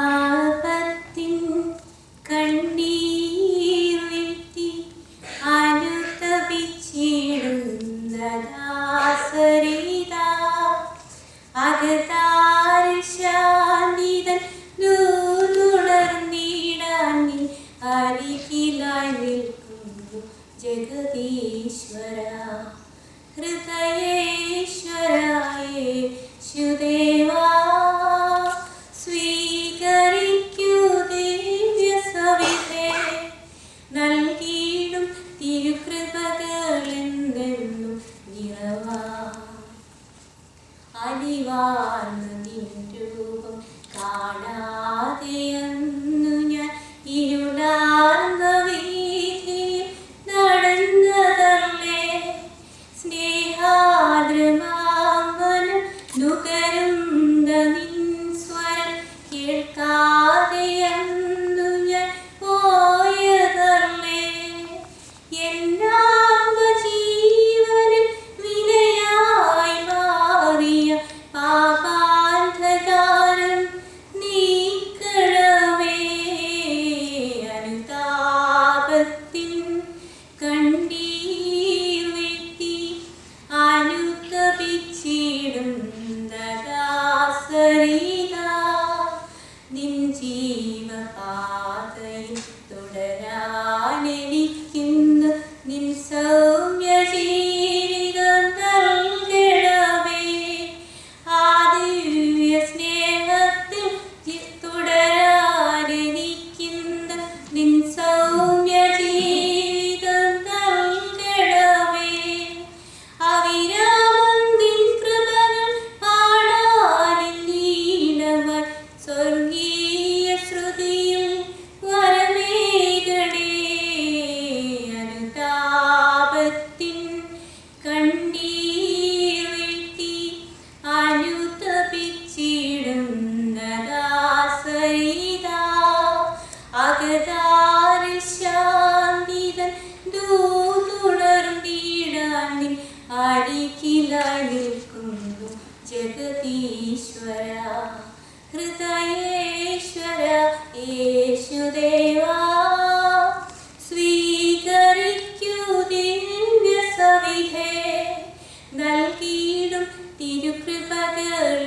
അനുതാപത്തിൻ കണ്ണീർ വീഴ്ത്തി അനുതപിച്ചിടുന്ന ദാസരിതാ അകതാരിൽ ശാന്തിതൻ നൂലുണർന്നിടാൻ നീ അരികിലായി നിൽക്കുന്നു ജഗദീശ്വര ഹൃദയേശ്വരായ യേശുദേവാ സ്വീകരിക്കൂ ദിവ്യസവിധേ നൽകിയിടും തിരുകൃപകളെന്നെന്നും നിറവാ അലിവാർന്ന നിൻ രൂപം കാണാതെയെന്നു ഞാൻ ഇരുളാർന്ന വീഥിയിൽ നടന്നതല്ലേ സ്നേഹാദ്രമാമനം നുകരുന്ന നിൻ സ്വരം കേൾക്കാതെയെന്നു ഞാൻ പോയതല്ലേ ജീവനിൽ വിലയായി മാറിയ പാപാന്ധകാരം നീക്കണമേ അനുതാപത്തിൻ കണ്ണീർ വീഴ്ത്തി അനുതപിച്ചിടുന്ന ദാസരിതാ നിൻ ജീവപാതയിൽ തുടരാനെനിക്കുന്നു നിൻ സൗമ്യ ജീവിതം നൽകണമേ ആ ദിവ്യ സ്നേഹത്തിൽ തുടരാനെനിക്കുന്നു നിൻ സൗമ്യ ജീവിതം നൽകണമേ അവിരാമം നിൻ കൃപകൾ പാടാനില്ലീണമായി സ്വർഗീയ ശ്രുതിയിൽ വരമേകണേ അനുതാപത്തിൻ കണ്ണീർ വീഴ്ത്തി അനുതപിച്ചിടുന്ന ദാസരിതാ അകതാരിൽ ശാന്തിതൻ ദൂതുണർന്നിടാൻ നീ അരികിലായി നിൽക്കുന്നു ജഗദീശ്വര ഹൃദയേശ്വര യേശുദേവാ സ്വീകരിക്കൂ ദിവ്യസവിധേ നൽകിയിടും തിരുകൃപകൾ